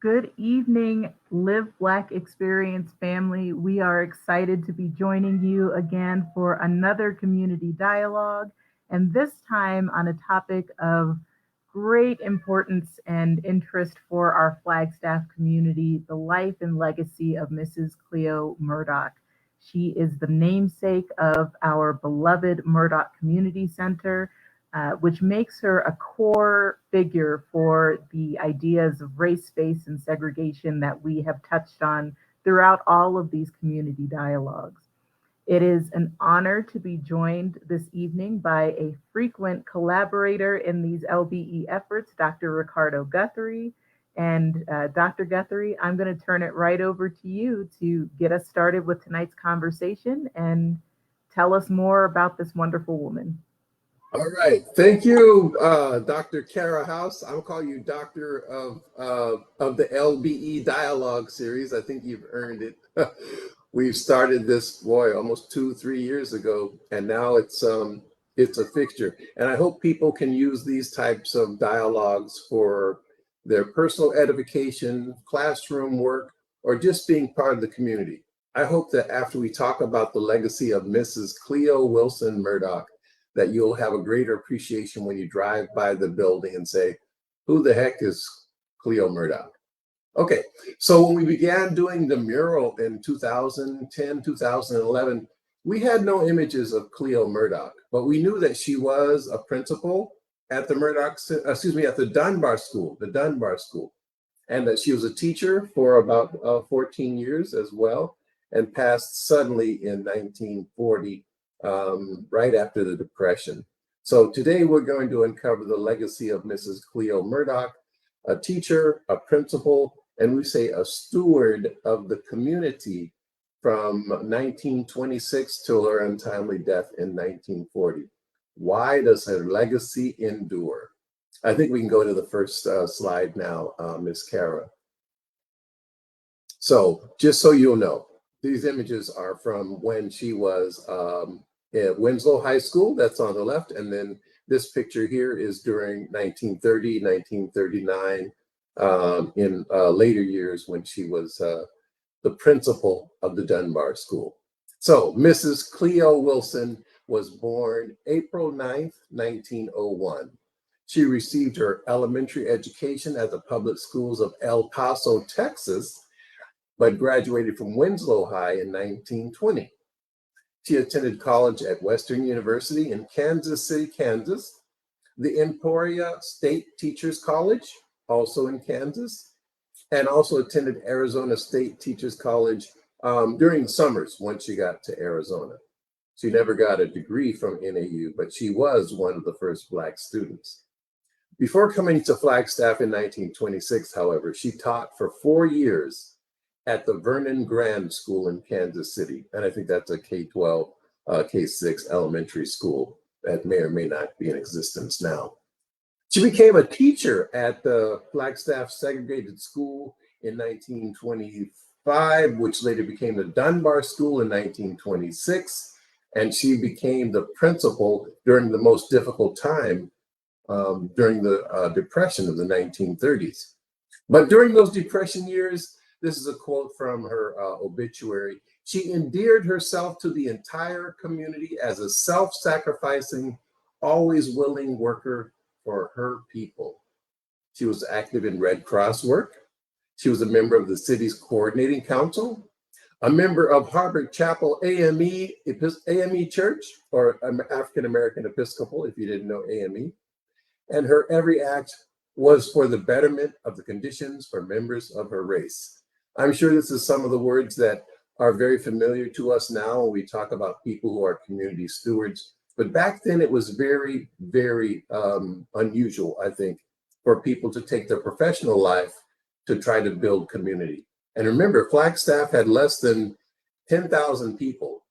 Good evening, Live Black Experience family. We are excited to be joining you again for another community dialogue, and this time on a topic of great importance and interest for our Flagstaff community, the life and legacy of Mrs. Cleo Murdoch. She is the namesake of our beloved Murdoch Community Center, which makes her a core figure for the ideas of race, space, and segregation that we have touched on throughout all of these community dialogues. It is an honor to be joined this evening by a frequent collaborator in these LBE efforts, Dr. Ricardo Guthrie. And Dr. Guthrie, I'm going to turn it right over to you to get us started with tonight's conversation and tell us more about this wonderful woman. All right, thank you, Dr. Kara House. I'll call you Doctor of the LBE Dialogue Series. I think you've earned it. We've started this, boy, almost 2-3 years ago, and now it's a fixture. And I hope people can use these types of dialogues for their personal edification, classroom work, or just being part of the community. I hope that after we talk about the legacy of Mrs. Cleo Wilson Murdoch, that you'll have a greater appreciation when you drive by the building and say, who the heck is Cleo Murdoch? Okay, so when we began doing the mural in 2010, 2011, we had no images of Cleo Murdoch, but we knew that she was a principal at the at the Dunbar School, and that she was a teacher for about 14 years as well, and passed suddenly in 1940, right after the Depression. So today we're going to uncover the legacy of Mrs. Cleo Murdoch, a teacher, a principal, and we say a steward of the community from 1926 till her untimely death in 1940. Why does her legacy endure? I think we can go to the first slide now, Ms. Kara. So just so you'll know, these images are from when she was at Winslow High School, that's on the left, and then this picture here is during 1930, 1939, in later years when she was the principal of the Dunbar School. So Mrs. Cleo Wilson was born April 9th, 1901. She received her elementary education at the public schools of El Paso, Texas, but graduated from Winslow High in 1920. She attended college at Western University in Kansas City, Kansas, the Emporia State Teachers College, also in Kansas, and also attended Arizona State Teachers College during summers once she got to Arizona. She never got a degree from NAU, but she was one of the first Black students. Before coming to Flagstaff in 1926, however, she taught for 4 years at the Vernon Grand School in Kansas City. And I think that's a K-12, K-6 elementary school that may or may not be in existence now. She became a teacher at the Flagstaff Segregated School in 1925, which later became the Dunbar School in 1926. And she became the principal during the most difficult time during the Depression of the 1930s. But during those Depression years, this is a quote from her obituary. She endeared herself to the entire community as a self-sacrificing, always willing worker for her people. She was active in Red Cross work. She was a member of the city's coordinating council, a member of Harvard Chapel AME Church, or African American Episcopal, if you didn't know AME. And her every act was for the betterment of the conditions for members of her race. I'm sure this is some of the words that are very familiar to us now when we talk about people who are community stewards. But back then it was very, very unusual, I think, for people to take their professional life to try to build community. And remember, Flagstaff had less than 10,000 people.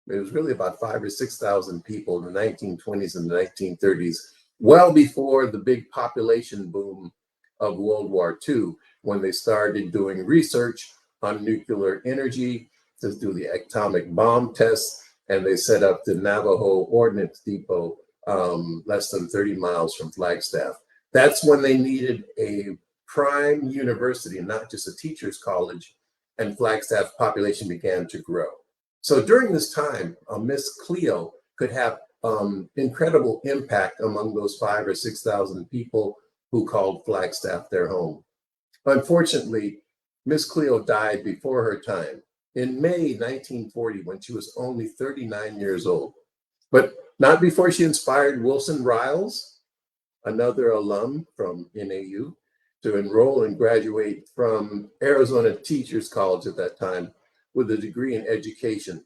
It was really about 5,000 or 6,000 people in the 1920s and the 1930s, well before the big population boom of World War II, when they started doing research on nuclear energy to do the atomic bomb tests, and they set up the Navajo Ordnance Depot less than 30 miles from Flagstaff. That's when they needed a prime university, not just a teacher's college, and Flagstaff population began to grow. So during this time, Miss Cleo could have incredible impact among those 5,000 or 6,000 people who called Flagstaff their home. Unfortunately, Miss Cleo died before her time in May 1940 when she was only 39 years old. But not before she inspired Wilson Riles, another alum from NAU, to enroll and graduate from Arizona Teachers College at that time with a degree in education.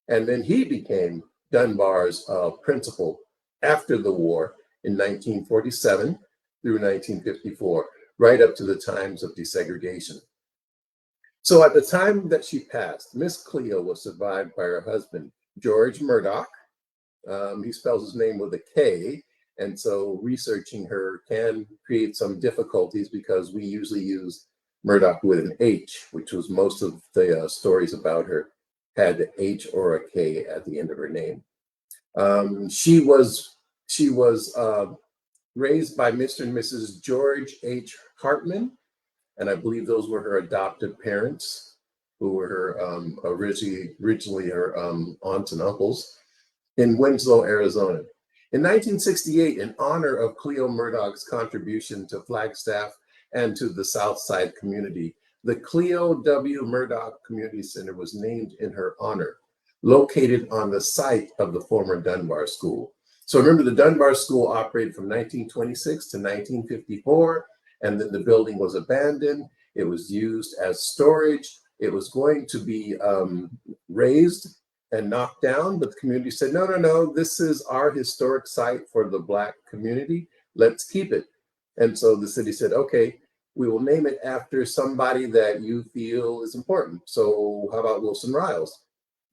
And then he became Dunbar's principal after the war in 1947 through 1954, right up to the times of desegregation. So at the time that she passed, Miss Cleo was survived by her husband, George Murdoch. He spells his name with a K, and so researching her can create some difficulties because we usually use Murdoch with an H, which was most of the stories about her had an H or a K at the end of her name. She was raised by Mr. and Mrs. George H. Hartman, and I believe those were her adopted parents, who were her originally her aunts and uncles, in Winslow, Arizona. In 1968, in honor of Cleo Murdoch's contribution to Flagstaff and to the Southside community, the Cleo W. Murdoch Community Center was named in her honor, located on the site of the former Dunbar School. So remember, the Dunbar School operated from 1926 to 1954, and then the building was abandoned. It was used as storage. It was going to be razed and knocked down, but the community said, no, no, no, this is our historic site for the Black community. Let's keep it. And so the city said, okay, we will name it after somebody that you feel is important. So how about Wilson Riles?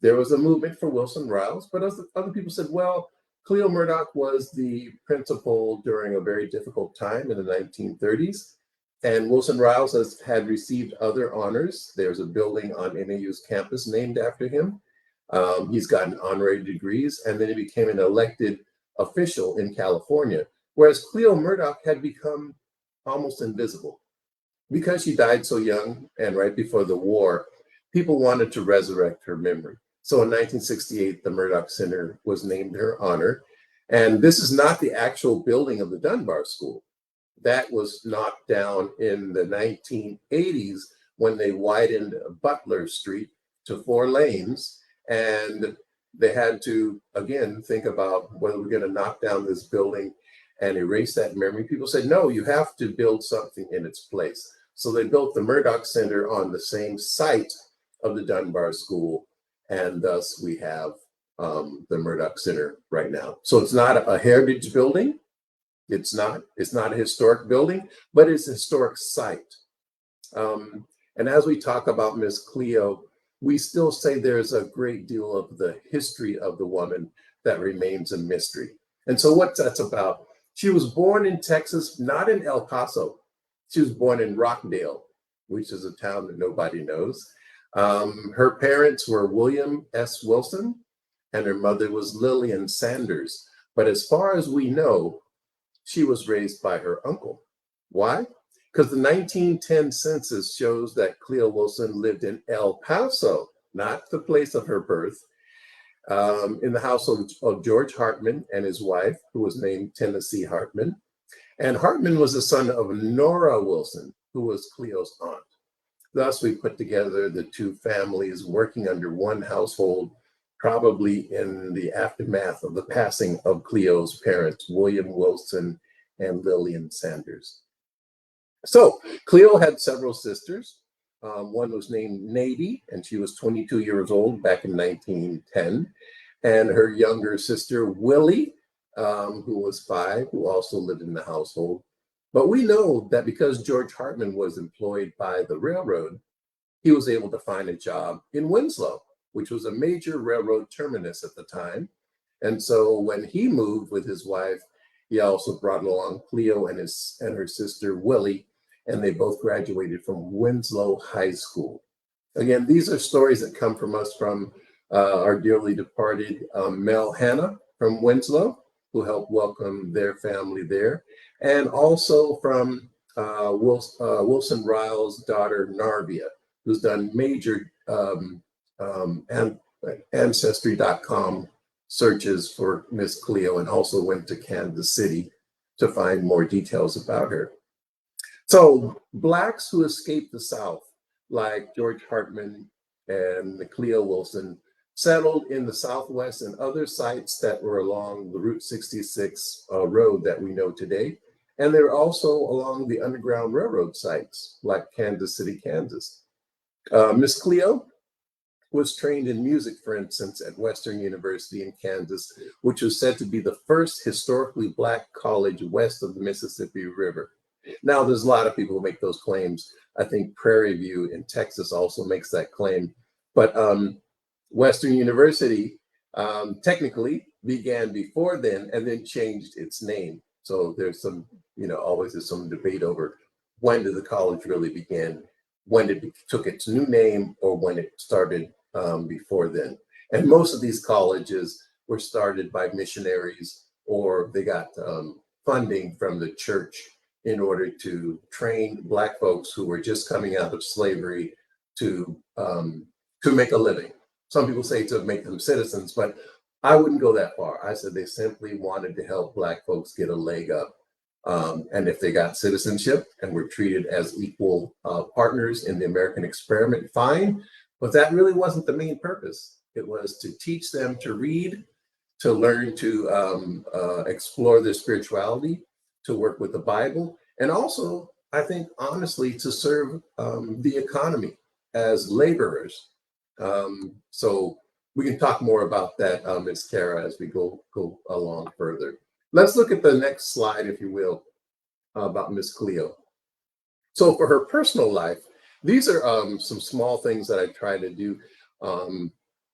There was a movement for Wilson Riles, but other people said, well, Cleo Murdoch was the principal during a very difficult time in the 1930s. And Wilson Riles had received other honors. There's a building on NAU's campus named after him. He's gotten honorary degrees, and then he became an elected official in California, whereas Cleo Murdoch had become almost invisible. Because she died so young and right before the war, people wanted to resurrect her memory. So in 1968, the Murdoch Center was named in her honor. And this is not the actual building of the Dunbar School. That was knocked down in the 1980s when they widened Butler Street to 4 lanes. And they had to, again, think about whether we're going to knock down this building and erase that memory. People said, no, you have to build something in its place. So they built the Murdoch Center on the same site of the Dunbar School. And thus we have the Murdoch Center right now. So it's not a heritage building. It's not a historic building, but it's a historic site. And as we talk about Miss Cleo, we still say there's a great deal of the history of the woman that remains a mystery. And so what that's about, she was born in Texas, not in El Paso. She was born in Rockdale, which is a town that nobody knows. Her parents were William S. Wilson, and her mother was Lillian Sanders. But as far as we know, she was raised by her uncle. Why? Because the 1910 census shows that Cleo Wilson lived in El Paso, not the place of her birth, in the household of George Hartman and his wife, who was named Tennessee Hartman. And Hartman was the son of Nora Wilson, who was Cleo's aunt. Thus, we put together the two families working under one household, probably in the aftermath of the passing of Cleo's parents, William Wilson and Lillian Sanders. So Cleo had several sisters. One was named Nady, and she was 22 years old back in 1910. And her younger sister, Willie, who was 5, who also lived in the household. But we know that because George Hartman was employed by the railroad, he was able to find a job in Winslow, which was a major railroad terminus at the time. And so when he moved with his wife, he also brought along Cleo and her sister Willie, and they both graduated from Winslow High School. Again, these are stories that come from us from our dearly departed Mel Hanna from Winslow, who helped welcome their family there, and also from Wilson Riles' daughter, Narvia, who's done major and Ancestry.com searches for Miss Cleo, and also went to Kansas City to find more details about her. So Blacks who escaped the South, like George Hartman and Cleo Wilson, settled in the Southwest and other sites that were along the Route 66 road that we know today. And they're also along the Underground Railroad sites, like Kansas City, Kansas. Miss Cleo was trained in music, for instance, at Western University in Kansas, which was said to be the first historically Black college west of the Mississippi River. Now, there's a lot of people who make those claims. I think Prairie View in Texas also makes that claim. But Western University technically began before then and then changed its name. So there's some, always there's some debate over when did the college really begin, when it took its new name, or when it started before then. And most of these colleges were started by missionaries, or they got funding from the church in order to train Black folks who were just coming out of slavery to make a living. Some people say to make them citizens, but I wouldn't go that far. I said they simply wanted to help Black folks get a leg up. And if they got citizenship and were treated as equal partners in the American experiment, fine. But that really wasn't the main purpose. It was to teach them to read, to learn to explore their spirituality, to work with the Bible, and also, I think, honestly, to serve the economy as laborers. So we can talk more about that, Ms. Kara, as we go along further. Let's look at the next slide, if you will, about Miss Cleo. So for her personal life, these are some small things that I try to do.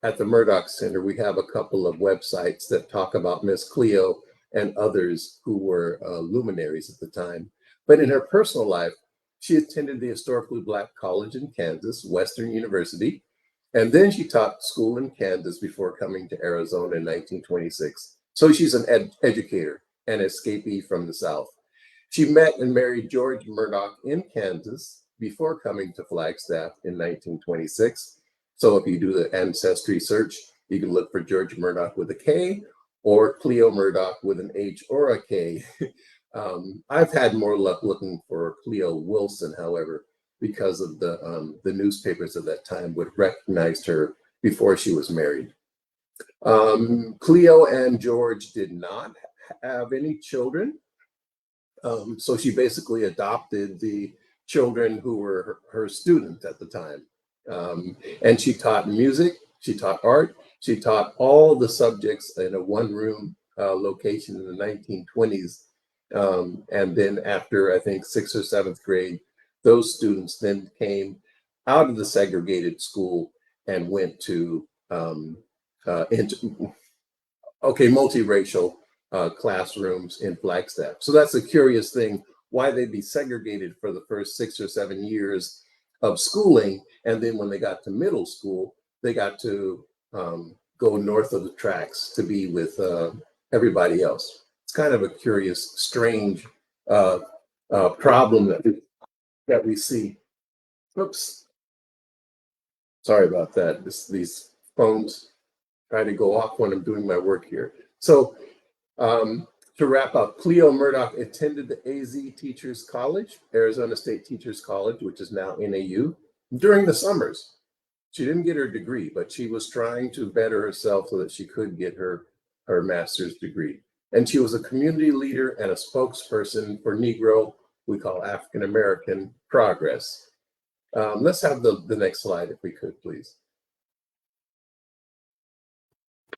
At the Murdoch Center, we have a couple of websites that talk about Miss Cleo and others who were luminaries at the time. But in her personal life, she attended the historically Black college in Kansas, Western University, and then she taught school in Kansas before coming to Arizona in 1926. So she's an educator, an escapee from the South. She met and married George Murdoch in Kansas before coming to Flagstaff in 1926. So if you do the ancestry search, you can look for George Murdoch with a K or Cleo Murdoch with an H or a K. I've had more luck looking for Cleo Wilson, however, because of the newspapers of that time would recognize her before she was married. Cleo and George did not have any children. So she basically adopted the children who were her students at the time. And she taught music, she taught art, she taught all the subjects in a one-room location in the 1920s. And then after, I think, 6th or 7th grade, those students then came out of the segregated school and went to multiracial classrooms in Flagstaff. So that's a curious thing, why they'd be segregated for the first 6 or 7 years of schooling. And then when they got to middle school, they got to go north of the tracks to be with everybody else. It's kind of a curious, strange problem that we see. Oops. Sorry about that. These phones try to go off when I'm doing my work here. So to wrap up, Cleo Murdoch attended the AZ Teachers College, Arizona State Teachers College, which is now NAU, during the summers. She didn't get her degree, but she was trying to better herself so that she could get her master's degree. And she was a community leader and a spokesperson for Negro, we call African American progress. Let's have the next slide, if we could, please.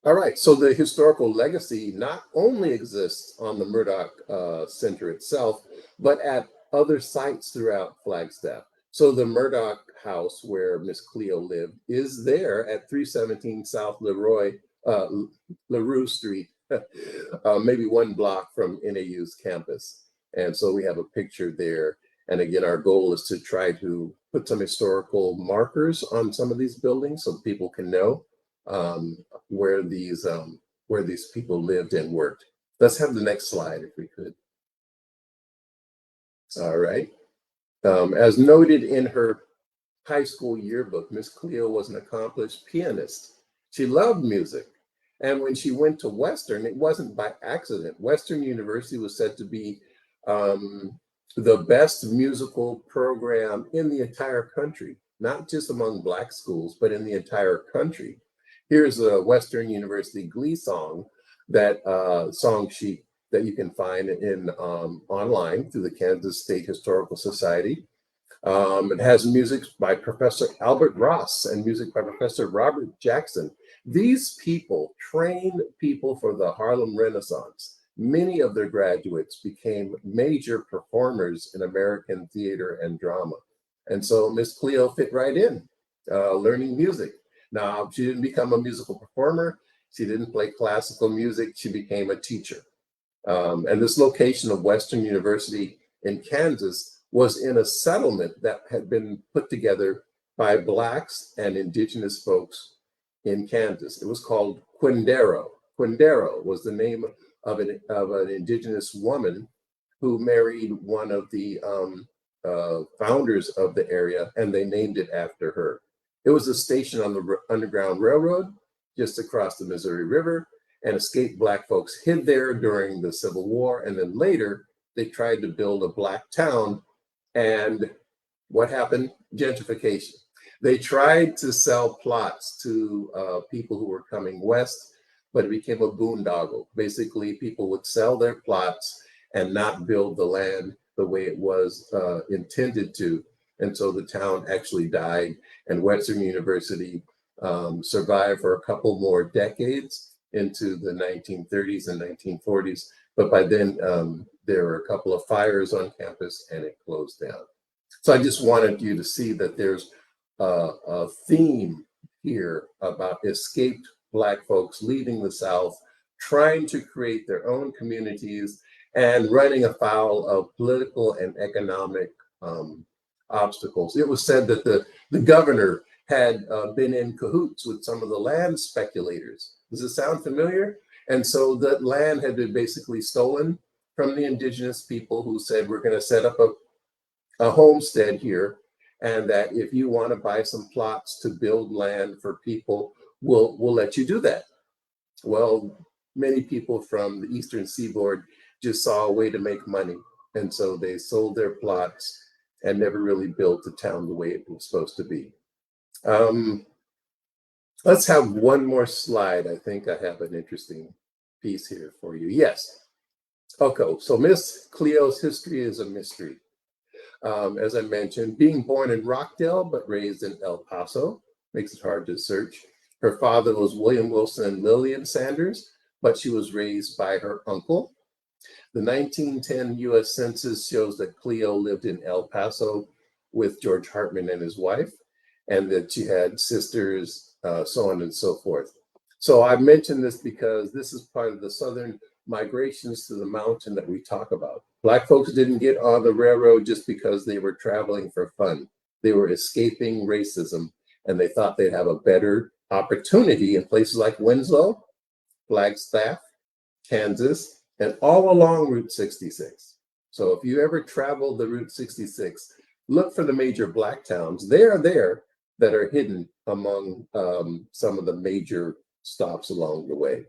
All right, so the historical legacy not only exists on the Murdoch Center itself, but at other sites throughout Flagstaff. So the Murdoch house where Miss Cleo lived is there at 317 South LaRue Street, maybe one block from NAU's campus. And so we have a picture there. And again, our goal is to try to put some historical markers on some of these buildings so people can know where these people lived and worked. Let's have the next slide, if we could. All right. As noted in her high school yearbook, Miss Cleo was an accomplished pianist. She loved music. And when she went to Western, it wasn't by accident. Western University was said to be the best musical program in the entire country, not just among Black schools, but in the entire country. Here's a Western University Glee song, that song sheet that you can find in online through the Kansas State Historical Society. It has music by Professor Albert Ross and music by Professor Robert Jackson. These people trained people for the Harlem Renaissance. Many of their graduates became major performers in American theater and drama. And so Miss Cleo fit right in, learning music. Now, she didn't become a musical performer. She didn't play classical music. She became a teacher. And this location of Western University in Kansas was in a settlement that had been put together by Blacks and indigenous folks in Kansas. It was called Quindaro. Quindaro was the name of an indigenous woman who married one of the founders of the area, and they named it after her. It was a station on the Underground Railroad just across the Missouri River, and escaped Black folks hid there during the Civil War. And then later, they tried to build a Black town. And what happened? Gentrification. They tried to sell plots to people who were coming west, but it became a boondoggle. Basically, people would sell their plots and not build the land the way it was intended to. And so the town actually died, and Western University survived for a couple more decades into the 1930s and 1940s. But by then, there were a couple of fires on campus and it closed down. So I just wanted you to see that there's a theme here about escaped Black folks leaving the South, trying to create their own communities and running afoul of political and economic obstacles. It was said that the governor had been in cahoots with some of the land speculators. Does it sound familiar? And so that land had been basically stolen from the indigenous people, who said, we're going to set up a homestead here, and that if you want to buy some plots to build land for people, we'll let you do that. Well, many people from the Eastern Seaboard just saw a way to make money. And so they sold their plots and never really built the town the way it was supposed to be. Let's have one more slide. I think I have an interesting piece here for you. Yes. Okay, so Miss Cleo's history is a mystery. As I mentioned, being born in Rockdale but raised in El Paso makes it hard to search. Her father was William Wilson and Lillian Sanders, but she was raised by her uncle. The 1910 US Census shows that Cleo lived in El Paso with George Hartman and his wife, and that she had sisters, so on and so forth. So I mentioned this because this is part of the Southern migrations to the mountain that we talk about. Black folks didn't get on the railroad just because they were traveling for fun. They were escaping racism, and they thought they'd have a better opportunity in places like Winslow, Flagstaff, Kansas, and all along Route 66. So if you ever travel the Route 66, look for the major Black towns. They are there that are hidden among some of the major stops along the way.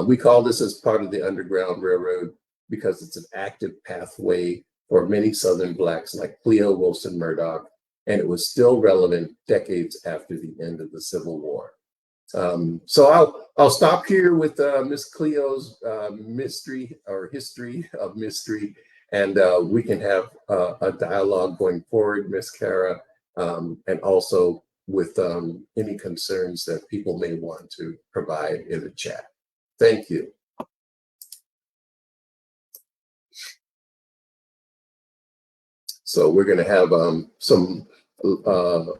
We call this as part of the Underground Railroad because it's an active pathway for many Southern Blacks like Cleo Wilson Murdoch, and it was still relevant decades after the end of the Civil War. So I'll stop here with Miss Cleo's mystery or history of mystery, and we can have a dialogue going forward, Miss Kara, and also with any concerns that people may want to provide in the chat. Thank you. So we're going to have a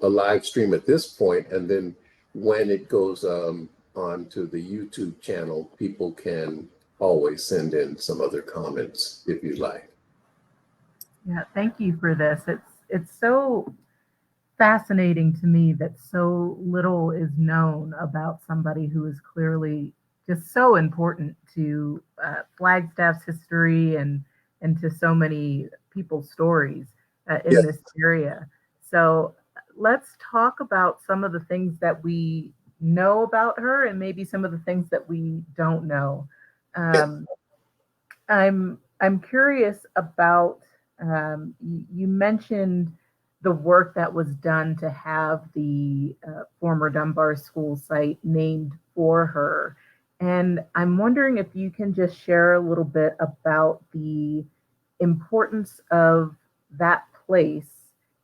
live stream at this point, and then when it goes on to the YouTube channel, people can always send in some other comments if you'd like. Yeah, thank you for this. It's so fascinating to me that so little is known about somebody who is clearly just so important to Flagstaff's history and to so many people's stories. in this area. So let's talk about some of the things that we know about her and maybe some of the things that we don't know. Um, I'm curious about you mentioned the work that was done to have the former Dunbar School site named for her. And I'm wondering if you can just share a little bit about the importance of that place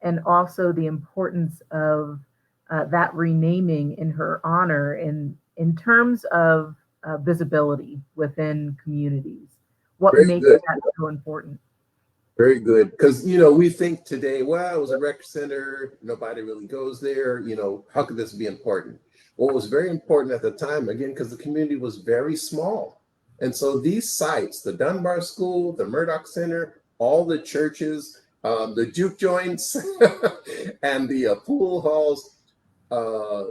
and also the importance of that renaming in her honor in terms of visibility within communities. What Very makes good. that so important? Very good. Because, you know, we think today, well, it was a rec center. Nobody really goes there. You know, how could this be important? Well, it was very important at the time, again, because the community was very small. And so these sites, the Dunbar School, the Murdoch Center, all the churches, the juke joints, and the pool halls, uh,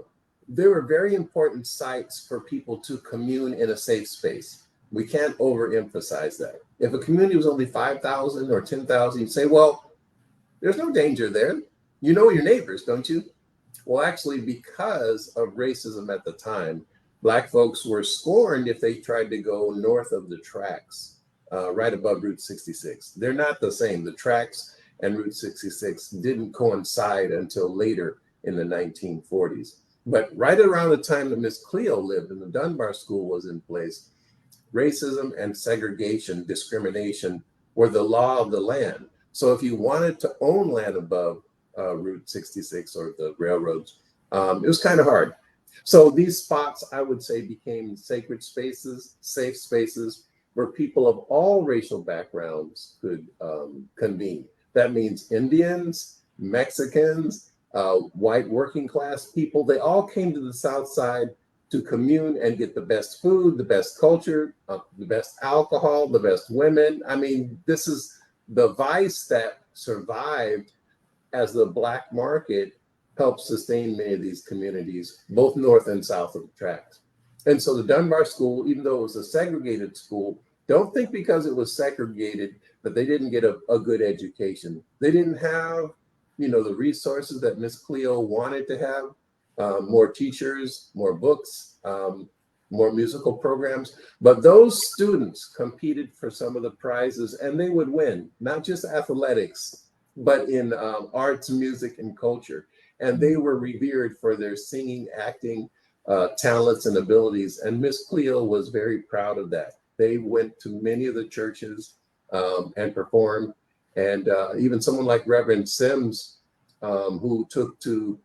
they were very important sites for people to commune in a safe space. We can't overemphasize that. If a community was only 5,000 or 10,000, you'd say, well, there's no danger there. You know your neighbors, don't you? Well, actually, because of racism at the time, Black folks were scorned if they tried to go north of the tracks, right above Route 66. They're not the same. The tracks and Route 66 didn't coincide until later in the 1940s. But right around the time that Miss Cleo lived and the Dunbar School was in place, racism and segregation, discrimination were the law of the land. So if you wanted to own land above Route 66 or the railroads, it was kind of hard. So these spots, I would say, became sacred spaces, safe spaces where people of all racial backgrounds could convene. That means Indians, Mexicans, white working class people, they all came to the South Side to commune and get the best food, the best culture, the best alcohol, the best women. I mean, this is the vice that survived as the Black market helped sustain many of these communities, both north and south of the tracks. And so the Dunbar School, even though it was a segregated school, don't think because it was segregated that they didn't get a good education. They didn't have, you know, the resources that Miss Cleo wanted to have. More teachers, more books, more musical programs. But those students competed for some of the prizes and they would win, not just athletics, but in arts, music, and culture. And they were revered for their singing, acting, talents, and abilities. And Miss Cleo was very proud of that. They went to many of the churches and performed. And even someone like Reverend Sims, who took to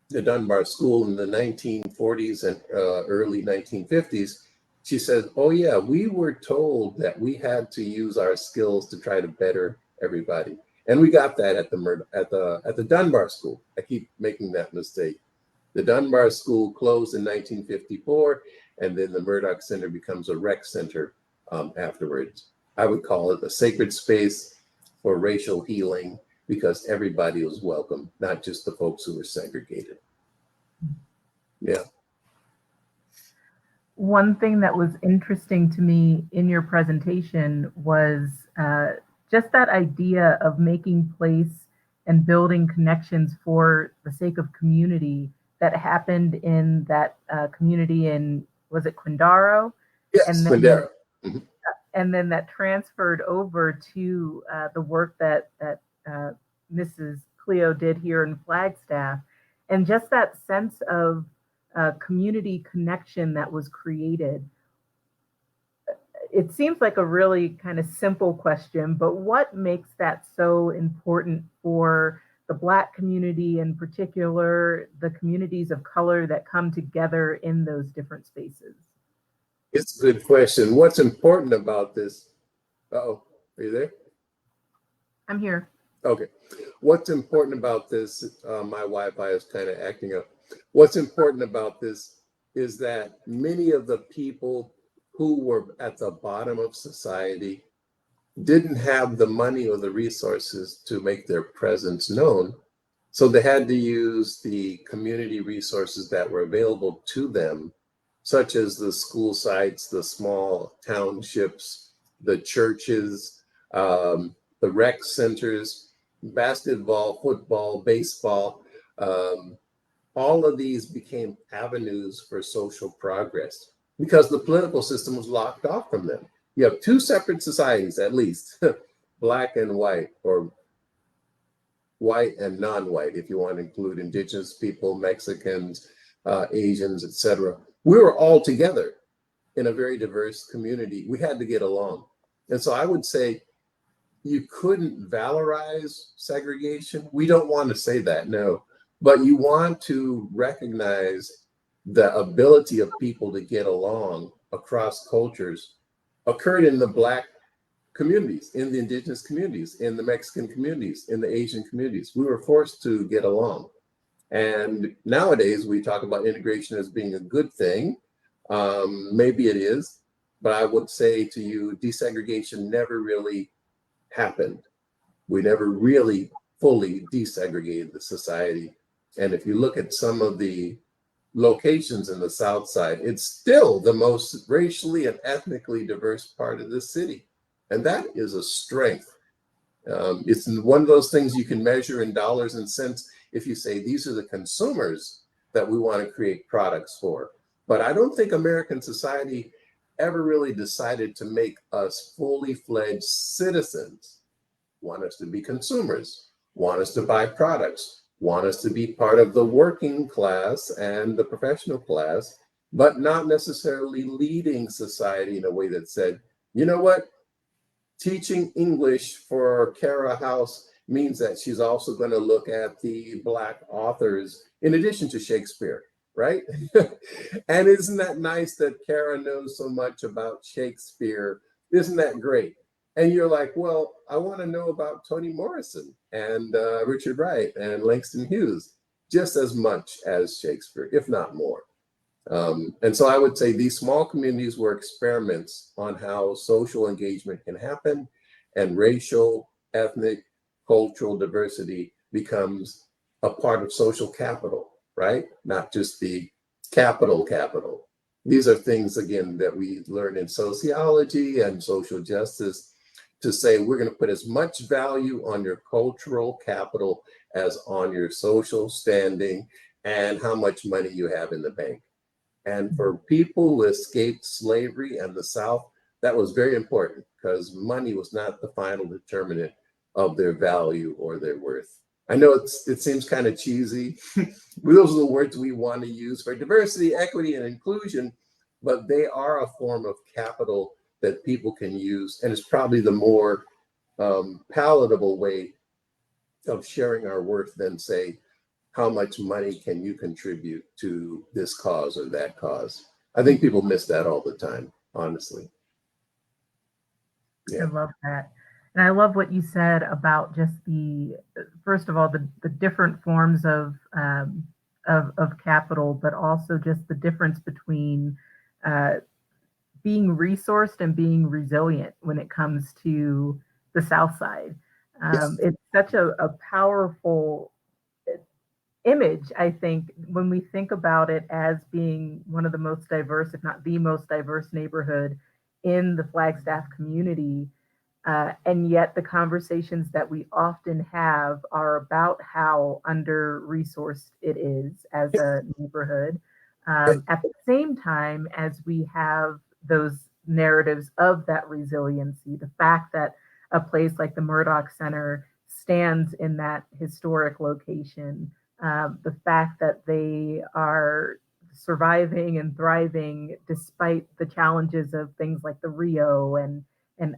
the Dunbar School in the 1940s and early 1950s, she says, "Oh yeah, we were told that we had to use our skills to try to better everybody, and we got that at the Dunbar School." I keep making that mistake. The Dunbar School closed in 1954, and then the Murdoch Center becomes a rec center afterwards. I would call it a sacred space for racial healing, because everybody was welcome, not just the folks who were segregated. Yeah. One thing that was interesting to me in your presentation was just that idea of making place and building connections for the sake of community that happened in that community in, was it Quindaro? Yes, And then Quindaro. Mhm. and then that transferred over to the work that Mrs. Cleo did here in Flagstaff, and just that sense of community connection that was created. It seems like a really kind of simple question, but what makes that so important for the Black community, in particular, the communities of color that come together in those different spaces? It's a good question. What's important about this? Uh-oh, are you there? I'm here. Okay. What's important about this? My Wi-Fi is kind of acting up. What's important about this is that many of the people who were at the bottom of society didn't have the money or the resources to make their presence known. So they had to use the community resources that were available to them, such as the school sites, the small townships, the churches, the rec centers. basketball, football, baseball, all of these became avenues for social progress because the political system was locked off from them. You have two separate societies, at least, black and white, or white and non-white, if you want to include indigenous people, Mexicans, Asians, etc. We were all together in a very diverse community. We had to get along. And so I would say you couldn't valorize segregation. We don't want to say that, no. But you want to recognize the ability of people to get along across cultures occurred in the Black communities, in the indigenous communities, in the Mexican communities, in the Asian communities. We were forced to get along. And nowadays we talk about integration as being a good thing. Maybe it is, but I would say to you, desegregation never really happened. We never really fully desegregated the society. And if you look at some of the locations in the South Side, it's still the most racially and ethnically diverse part of the city. And that is a strength. It's one of those things you can measure in dollars and cents if you say these are the consumers that we want to create products for. But I don't think American society ever really decided to make us fully fledged citizens. Want us to be consumers, want us to buy products, want us to be part of the working class and the professional class, but not necessarily leading society in a way that said, you know what? Teaching English for Kara House means that she's also going to look at the Black authors in addition to Shakespeare, right? And isn't that nice that Kara knows so much about Shakespeare? Isn't that great? And you're like, well, I want to know about Toni Morrison and Richard Wright and Langston Hughes just as much as Shakespeare, if not more. And so I would say these small communities were experiments on how social engagement can happen, and racial, ethnic, cultural diversity becomes a part of social capital, right? Not just the capital. These are things, again, that we learn in sociology and social justice to say we're going to put as much value on your cultural capital as on your social standing and how much money you have in the bank. And for people who escaped slavery and the South, that was very important because money was not the final determinant of their value or their worth. I know it seems kind of cheesy. Those are the words we want to use for diversity, equity, and inclusion, but they are a form of capital that people can use. And it's probably the more palatable way of sharing our worth than say, how much money can you contribute to this cause or that cause? I think people miss that all the time, honestly. Yeah. I love that. And I love what you said about just first of all, the different forms of capital, but also just the difference between being resourced and being resilient when it comes to the South Side. It's such a powerful image, I think, when we think about it as being one of the most diverse, if not the most diverse neighborhood in the Flagstaff community. And yet the conversations that we often have are about how under-resourced it is as a neighborhood. At the same time as we have those narratives of that resiliency, the fact that a place like the Murdoch Center stands in that historic location, the fact that they are surviving and thriving despite the challenges of things like the Rio and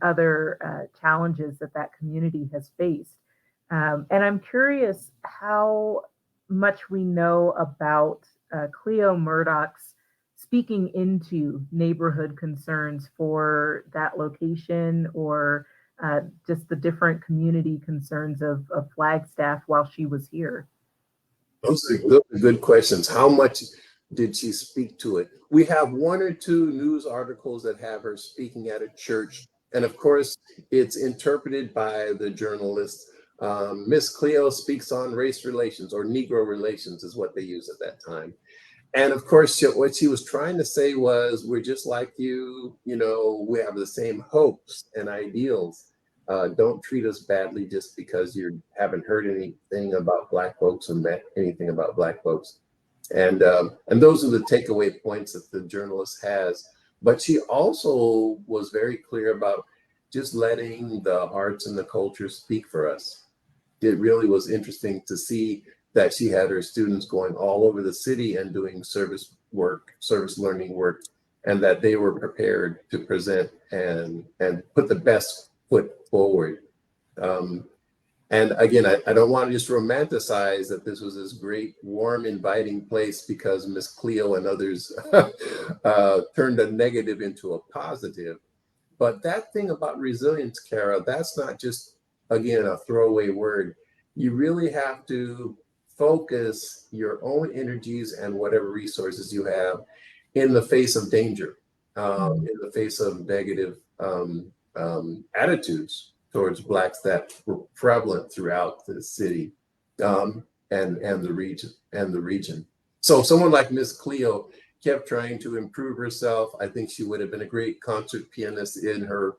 other challenges that community has faced. And I'm curious how much we know about Cleo Murdoch's speaking into neighborhood concerns for that location, or just the different community concerns of Flagstaff while she was here. Those are good questions. How much did she speak to it? We have one or two news articles that have her speaking at a church. And of course, it's interpreted by the journalist. Miss Cleo speaks on race relations, or Negro relations is what they use at that time. And of course, what she was trying to say was, we're just like you, we have the same hopes and ideals. Don't treat us badly just because you haven't heard anything about Black folks or met anything about Black folks. And those are the takeaway points that the journalist has. But she also was very clear about just letting the arts and the culture speak for us. It really was interesting to see that she had her students going all over the city and doing service work, service learning work, and that they were prepared to present and put the best foot forward. And again, I don't want to just romanticize that this was this great, warm, inviting place because Miss Cleo and others turned a negative into a positive. But that thing about resilience, Kara, that's not just, again, a throwaway word. You really have to focus your own energies and whatever resources you have in the face of danger, in the face of negative attitudes towards Blacks that were prevalent throughout the city and the region. So someone like Miss Cleo kept trying to improve herself. I think she would have been a great concert pianist in her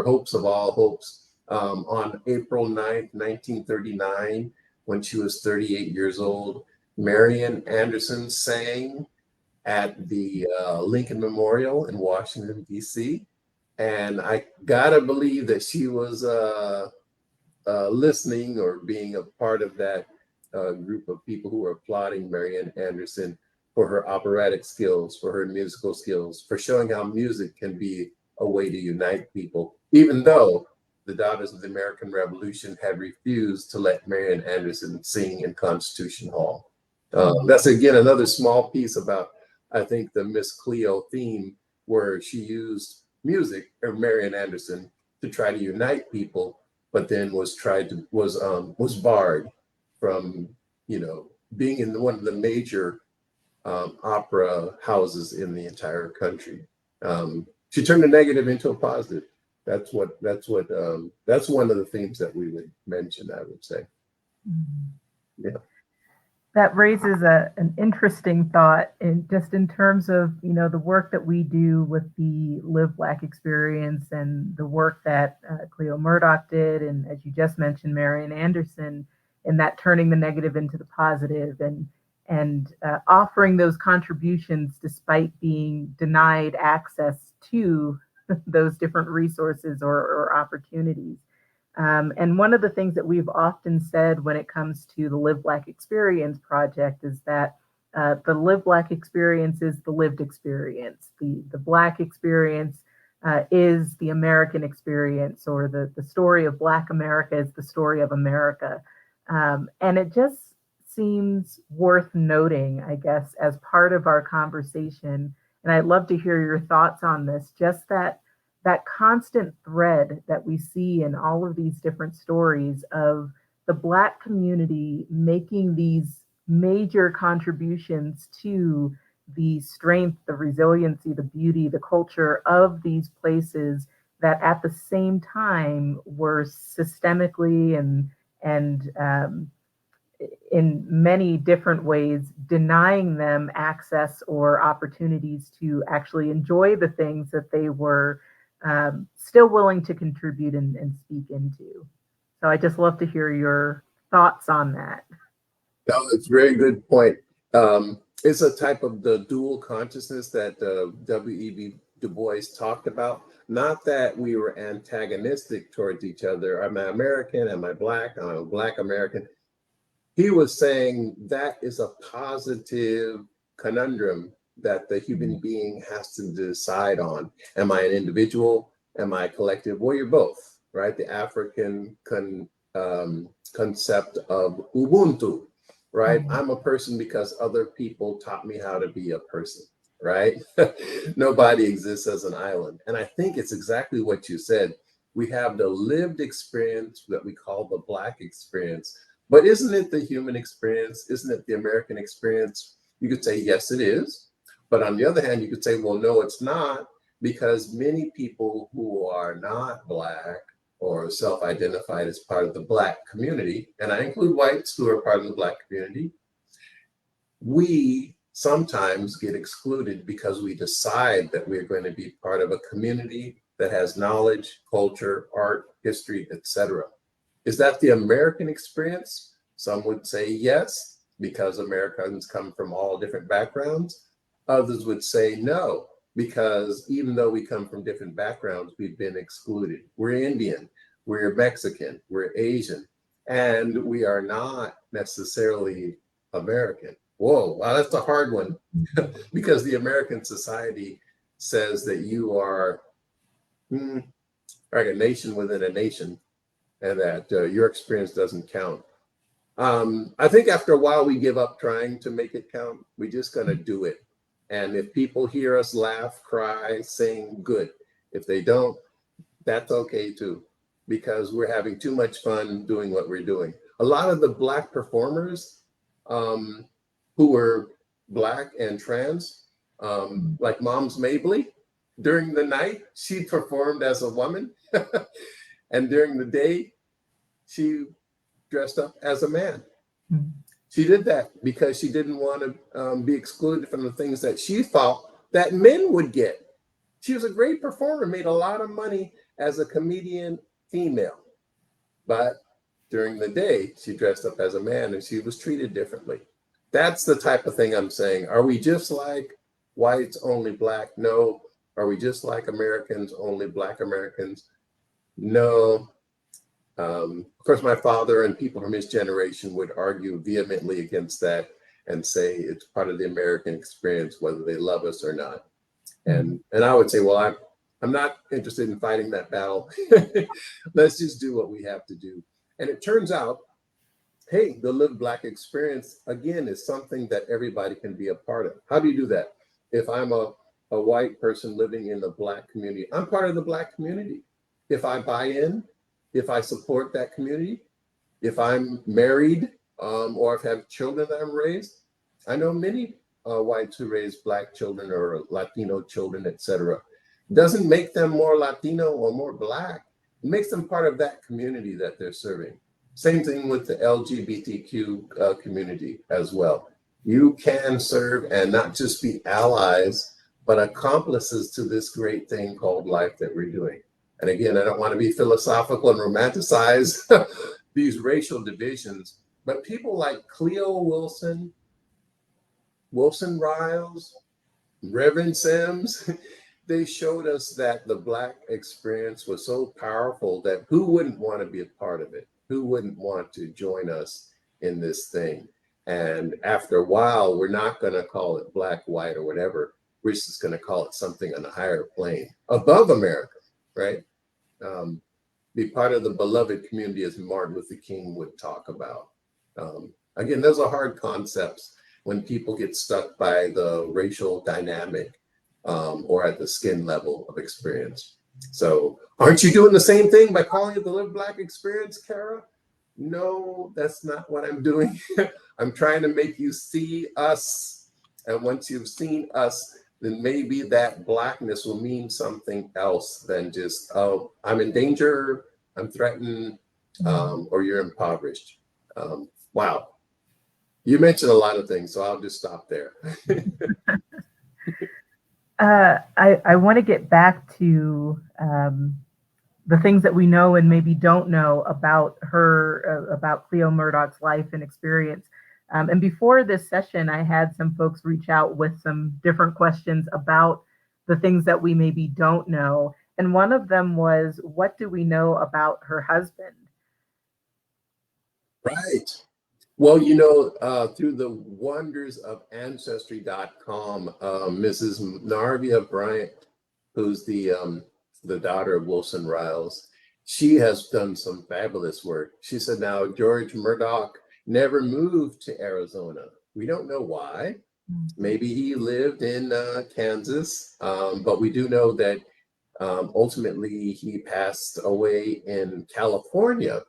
hopes of all hopes. On April 9th, 1939, when she was 38 years old, Marian Anderson sang at the Lincoln Memorial in Washington, D.C. And I gotta believe that she was listening or being a part of that group of people who were applauding Marian Anderson for her operatic skills, for her musical skills, for showing how music can be a way to unite people, even though the Daughters of the American Revolution had refused to let Marian Anderson sing in Constitution Hall. That's again another small piece about, I think, the Miss Cleo theme, where she used music or Marian Anderson to try to unite people, but then was barred from, being in one of the major opera houses in the entire country. She turned a negative into a positive. That's one of the themes that we would mention, I would say. Yeah. That raises an interesting thought in terms of, the work that we do with the Live Black experience and the work that Cleo Murdoch did. And as you just mentioned, Marian Anderson, in that turning the negative into the positive and offering those contributions despite being denied access to those different resources or opportunities. And one of the things that we've often said when it comes to the Live Black Experience project is that the Live Black experience is the lived experience. The Black experience is the American experience, or the story of Black America is the story of America. And it just seems worth noting, I guess, as part of our conversation. And I'd love to hear your thoughts on this, just that constant thread that we see in all of these different stories of the Black community making these major contributions to the strength, the resiliency, the beauty, the culture of these places that at the same time were systemically and in many different ways denying them access or opportunities to actually enjoy the things that they were still willing to contribute and speak into. So I just love to hear your thoughts on that. No, it's a very good point. It's a type of the dual consciousness that W.E.B. Du Bois talked about. Not that we were antagonistic towards each other. Am I American? Am I Black? I'm a Black American. He was saying that is a positive conundrum that the human being has to decide on. Am I an individual? Am I a collective? Well, you're both, right? The African concept of Ubuntu, right? I'm a person because other people taught me how to be a person, right? Nobody exists as an island. And I think it's exactly what you said. We have the lived experience that we call the Black experience. But isn't it the human experience? Isn't it the American experience? You could say, yes, it is. But on the other hand, you could say, well, no, it's not, because many people who are not Black or self-identified as part of the Black community, and I include whites who are part of the Black community, we sometimes get excluded because we decide that we're going to be part of a community that has knowledge, culture, art, history, etc. Is that the American experience? Some would say yes, because Americans come from all different backgrounds. Others would say no, because even though we come from different backgrounds, we've been excluded. We're Indian, we're Mexican, we're Asian, and we are not necessarily American. Whoa, wow, that's a hard one because the American society says that you are like a nation within a nation and that your experience doesn't count. I think after a while we give up trying to make it count. We're just going to do it. And if people hear us laugh, cry, sing, good. If they don't, that's okay too, because we're having too much fun doing what we're doing. A lot of the Black performers who were Black and trans, like Moms Mabley, during the night, she performed as a woman. And during the day, she dressed up as a man. She did that because she didn't want to be excluded from the things that she thought that men would get. She was a great performer, made a lot of money as a comedian female. But during the day, she dressed up as a man and she was treated differently. That's the type of thing I'm saying. Are we just like whites, only Black? No. Are we just like Americans, only Black Americans? No. Of course, my father and people from his generation would argue vehemently against that and say it's part of the American experience, whether they love us or not. And I would say, well, I'm not interested in fighting that battle. Let's just do what we have to do. And it turns out, hey, the Live Black experience, again, is something that everybody can be a part of. How do you do that? If I'm a white person living in the Black community, I'm part of the Black community. If I buy in, if I support that community, if I'm married or if I have children that I'm raised, I know many whites who raise Black children or Latino children, etc. Doesn't make them more Latino or more Black. It makes them part of that community that they're serving. Same thing with the LGBTQ community as well. You can serve and not just be allies, but accomplices to this great thing called life that we're doing. And again, I don't want to be philosophical and romanticize these racial divisions, but people like Cleo Wilson, Wilson Riles, Reverend Sims, they showed us that the Black experience was so powerful that who wouldn't want to be a part of it? Who wouldn't want to join us in this thing? And after a while, we're not going to call it Black, white, or whatever. We're just going to call it something on a higher plane above America, right? Be part of the beloved community, as Martin Luther King would talk about. Again, those are hard concepts when people get stuck by the racial dynamic or at the skin level of experience. So aren't you doing the same thing by calling it the Live Black experience, Kara? No, that's not what I'm doing. I'm trying to make you see us. And once you've seen us, then maybe that Blackness will mean something else than just, oh, I'm in danger, I'm threatened, or you're impoverished. Wow. You mentioned a lot of things, so I'll just stop there. I want to get back to the things that we know and maybe don't know about her, about Cleo Murdoch's life and experience. And before this session, I had some folks reach out with some different questions about the things that we maybe don't know. And one of them was, what do we know about her husband? Right. Well, you know, through the wonders of Ancestry.com, Mrs. Narvia Bryant, who's the daughter of Wilson Riles, she has done some fabulous work. She said, now, George Murdoch never moved to Arizona. We don't know why. Maybe he lived in Kansas, but we do know that ultimately he passed away in California.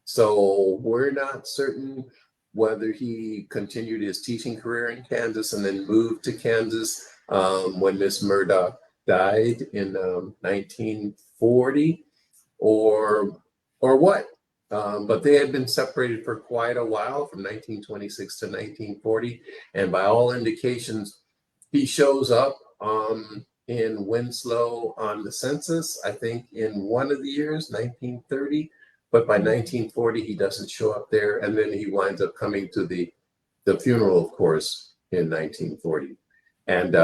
So we're not certain whether he continued his teaching career in Kansas and then moved to Kansas when Miss Murdoch died in 1940 or what. But they had been separated for quite a while, from 1926 to 1940. And by all indications, he shows up in Winslow on the census, I think in one of the years, 1930, but by 1940, he doesn't show up there. And then he winds up coming to the funeral, of course, in 1940. And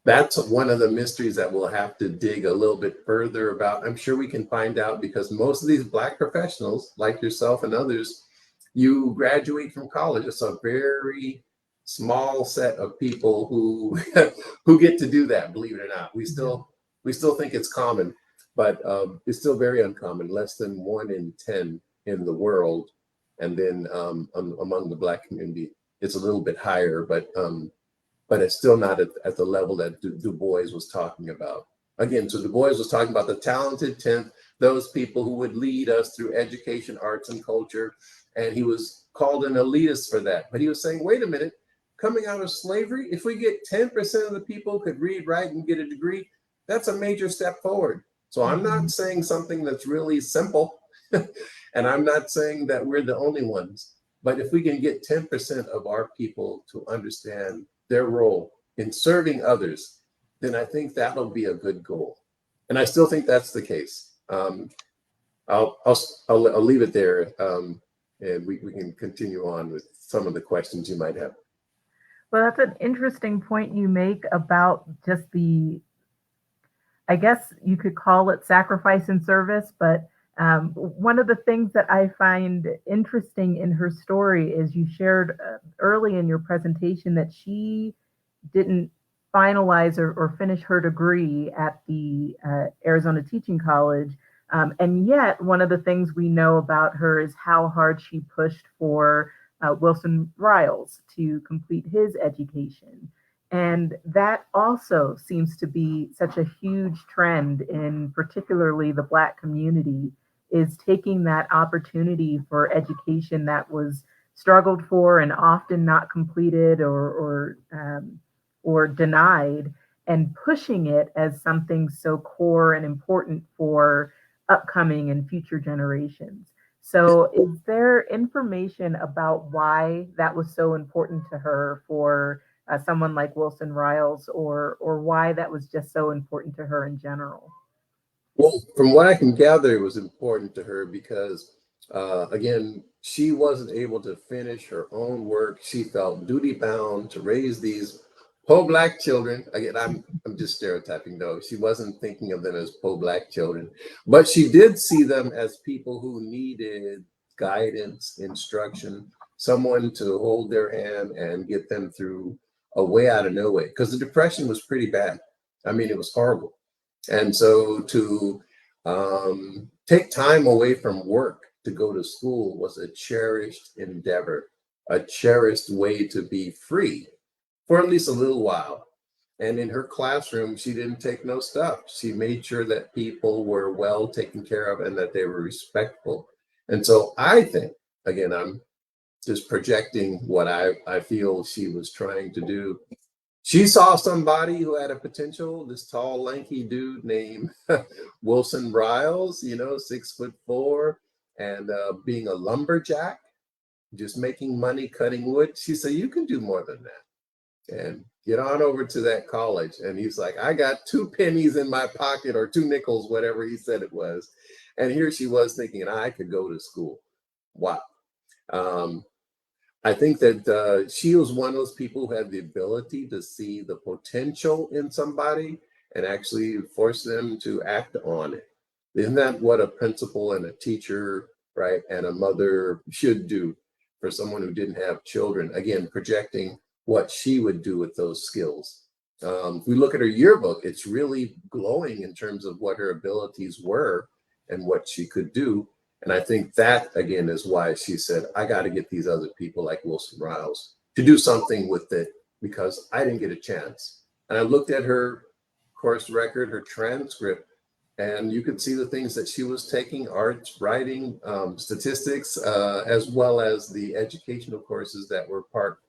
that's one of the mysteries that we'll have to dig a little bit further about. I'm sure we can find out, because most of these Black professionals, like yourself and others, you graduate from college. It's a very small set of people who who get to do that, believe it or not. We still think it's common, but it's still very uncommon. Less than 1 in 10 in the world. And then among the Black community, it's a little bit higher, but it's still not at the level that Du Bois was talking about. Again, so Du Bois was talking about the talented 10th, those people who would lead us through education, arts, and culture. And he was called an elitist for that. But he was saying, wait a minute, coming out of slavery, if we get 10% of the people could read, write, and get a degree, that's a major step forward. So I'm not saying something that's really simple, and I'm not saying that we're the only ones. But if we can get 10% of our people to understand their role in serving others, then I think that'll be a good goal. And I still think that's the case. I'll leave it there, and we can continue on with some of the questions you might have. Well, that's an interesting point you make about just I guess you could call it sacrifice and service, but one of the things that I find interesting in her story is you shared early in your presentation that she didn't finalize or finish her degree at the Arizona Teaching College. And yet, one of the things we know about her is how hard she pushed for Wilson Riles to complete his education. And that also seems to be such a huge trend in particularly the Black community, is taking that opportunity for education that was struggled for and often not completed or denied, and pushing it as something so core and important for upcoming and future generations. So is there information about why that was so important to her for someone like Wilson Riles, or why that was just so important to her in general? Well, from what I can gather, it was important to her because, again, she wasn't able to finish her own work. She felt duty bound to raise these poor Black children. Again, I'm just stereotyping, though. She wasn't thinking of them as poor Black children, but she did see them as people who needed guidance, instruction, someone to hold their hand and get them through a way out of no way. Because the Depression was pretty bad. I mean, it was horrible. And so to take time away from work to go to school was a cherished endeavor, a cherished way to be free for at least a little while. And in her classroom, she didn't take no stuff. She made sure that people were well taken care of and that they were respectful. And so I think, again, I'm just projecting what I feel she was trying to do. She saw somebody who had a potential, this tall, lanky dude named Wilson Riles, 6'4", and being a lumberjack, just making money cutting wood. She said, you can do more than that, and get on over to that college. And he's like, I got 2 pennies in my pocket, or 2 nickels, whatever he said it was. And here she was thinking, I could go to school. Wow. I think that she was one of those people who had the ability to see the potential in somebody and actually force them to act on it. Isn't that what a principal and a teacher, right, and a mother should do for someone who didn't have children? Again, projecting what she would do with those skills. If we look at her yearbook, it's really glowing in terms of what her abilities were and what she could do. And I think that, again, is why she said, I got to get these other people like Wilson Riles to do something with it, because I didn't get a chance. And I looked at her course record, her transcript, and you could see the things that she was taking: arts, writing, statistics, as well as the educational courses that were part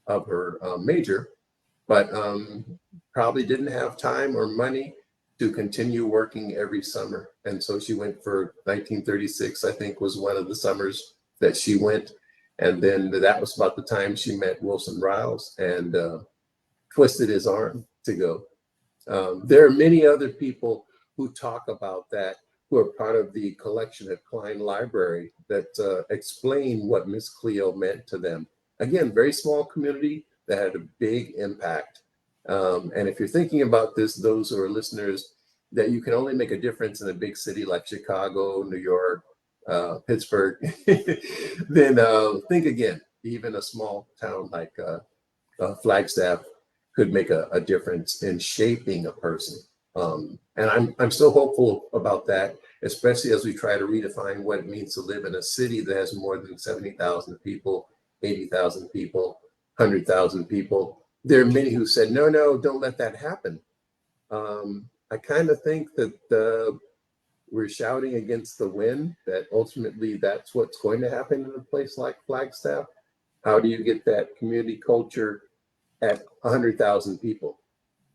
of her major, but probably didn't have time or money to continue working every summer. And so she went for 1936, I think, was one of the summers that she went. And then that was about the time she met Wilson Riles and twisted his arm to go. There are many other people who talk about that, who are part of the collection at Klein Library that explain what Miss Cleo meant to them. Again, very small community that had a big impact. And if you're thinking about this, those who are listeners, that you can only make a difference in a big city like Chicago, New York, Pittsburgh, then think again. Even a small town like Flagstaff could make a difference in shaping a person. And I'm still hopeful about that, especially as we try to redefine what it means to live in a city that has more than 70,000 people, 80,000 people, 100,000 people. There are many who said, no, no, don't let that happen. I kind of think that we're shouting against the wind, that ultimately that's what's going to happen in a place like Flagstaff. How do you get that community culture at 100,000 people?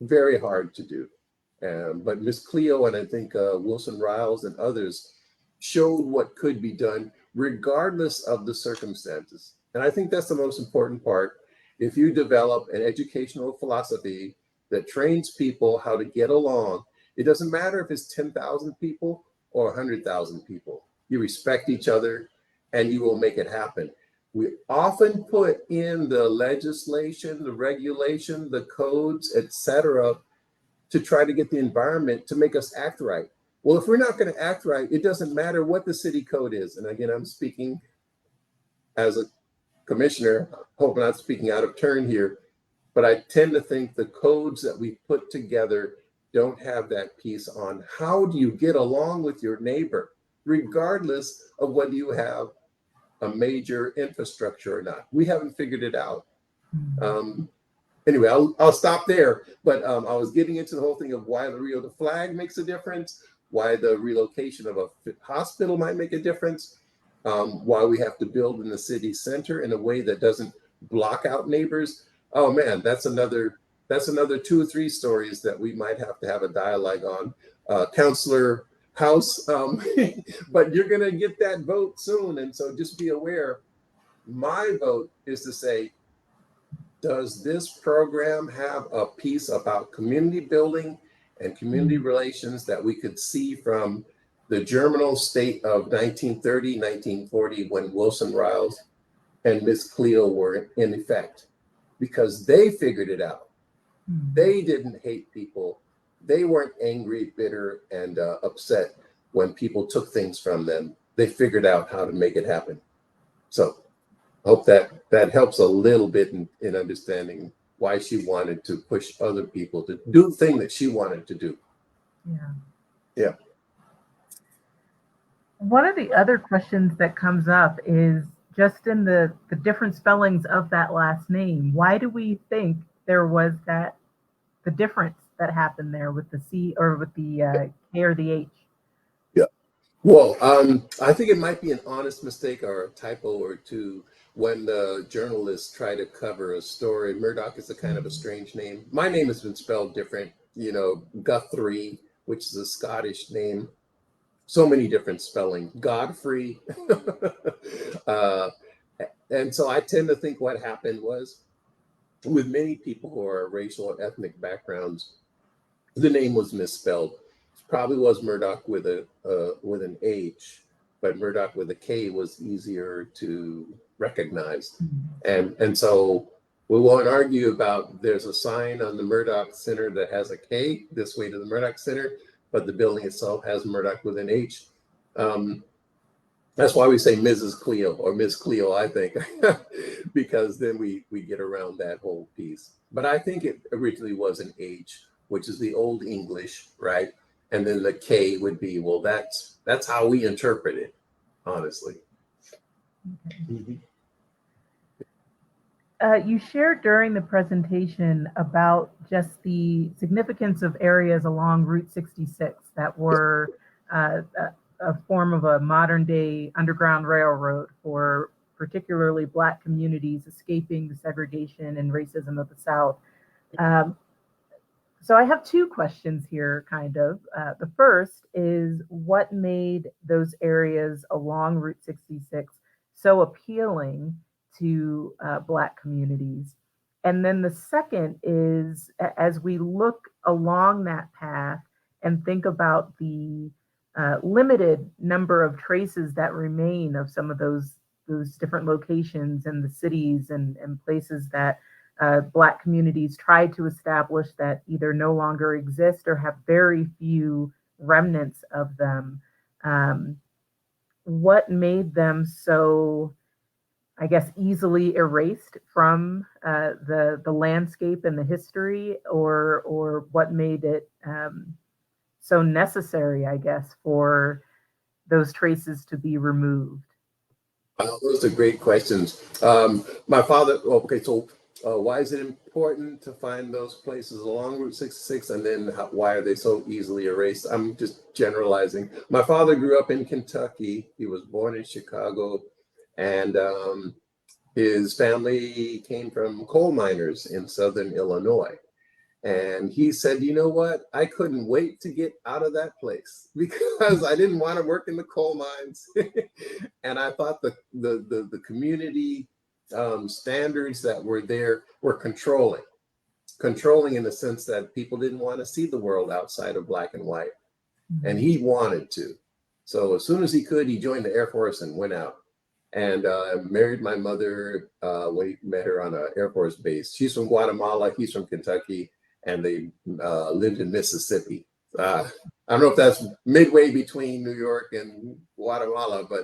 Very hard to do. But Miss Cleo and I think Wilson Riles and others showed what could be done regardless of the circumstances. And I think that's the most important part. If you develop an educational philosophy that trains people how to get along, it doesn't matter if it's 10,000 people or 100,000 people. You respect each other and you will make it happen. We often put in the legislation, the regulation, the codes, etc., to try to get the environment to make us act right. Well, if we're not going to act right, it doesn't matter what the city code is. And again, I'm speaking as a commissioner, hope I'm not speaking out of turn here, but I tend to think the codes that we put together don't have that piece on how do you get along with your neighbor, regardless of whether you have a major infrastructure or not. We haven't figured it out. Anyway, I'll stop there. But I was getting into the whole thing of why the Rio de Flag makes a difference, why the relocation of a hospital might make a difference, why we have to build in the city center in a way that doesn't block out neighbors. Oh man, that's another 2 or 3 stories that we might have to have a dialogue on. Councillor House, but you're going to get that vote soon. And so just be aware, my vote is to say, does this program have a piece about community building and community relations that we could see from the germinal state of 1930, 1940, when Wilson Riles and Miss Cleo were in effect? Because they figured it out. They didn't hate people. They weren't angry, bitter, and upset when people took things from them. They figured out how to make it happen. So I hope that helps a little bit in understanding why she wanted to push other people to do the thing that she wanted to do. Yeah. One of the other questions that comes up is just in the different spellings of that last name. Why do we think there was the difference that happened there with the C or with the K or the H? Yeah. Well, I think it might be an honest mistake or a typo or two when the journalists try to cover a story. Murdoch is a kind of a strange name. My name has been spelled different, Guthrie, which is a Scottish name. So many different spelling, Godfrey. And so I tend to think what happened was, with many people who are racial or ethnic backgrounds, the name was misspelled. It probably was Murdoch with an H, but Murdoch with a K was easier to recognize. And so we won't argue about there's a sign on the Murdoch Center that has a K this way to the Murdoch Center, but the building itself has Murdoch with an H. That's why we say Mrs. Cleo or Miss Cleo, I think, because then we get around that whole piece. But I think it originally was an H, which is the Old English, right? And then the K would be, well, that's how we interpret it, honestly. You shared during the presentation about just the significance of areas along Route 66 that were a form of a modern day underground railroad for particularly Black communities escaping the segregation and racism of the South. So I have 2 questions here, kind of. The first is, what made those areas along Route 66 so appealing to Black communities? And then the second is as we look along that path and think about the limited number of traces that remain of some of those different locations and the cities and places that Black communities tried to establish that either no longer exist or have very few remnants of them. Um, what made them so, I guess, easily erased from the landscape and the history, or what made it so necessary, I guess, for those traces to be removed? Those are great questions. My father, okay, so why is it important to find those places along Route 66, and then why are they so easily erased? I'm just generalizing. My father grew up in Kentucky. He was born in Chicago, and his family came from coal miners in southern Illinois. And he said, you know what? I couldn't wait to get out of that place because I didn't want to work in the coal mines. And I thought the community standards that were there were controlling in the sense that people didn't want to see the world outside of black and white. And he wanted to. So as soon as he could, he joined the Air Force and went out and married my mother when he met her on an Air Force base. She's from Guatemala, he's from Kentucky, and they lived in Mississippi. I don't know if that's midway between New York and Guatemala, but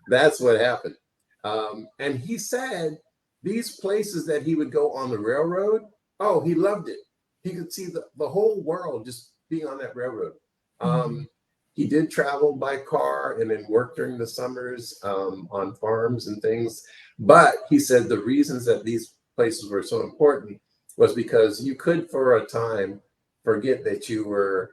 that's what happened. And he said these places that he would go on the railroad, oh, he loved it. He could see the whole world just being on that railroad. He did travel by car and then work during the summers on farms and things. But he said the reasons that these places were so important was because you could, for a time, forget that you were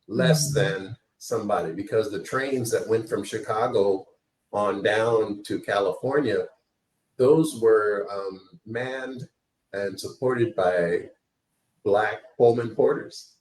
less than somebody, because the trains that went from Chicago on down to California, those were manned and supported by Black Pullman porters.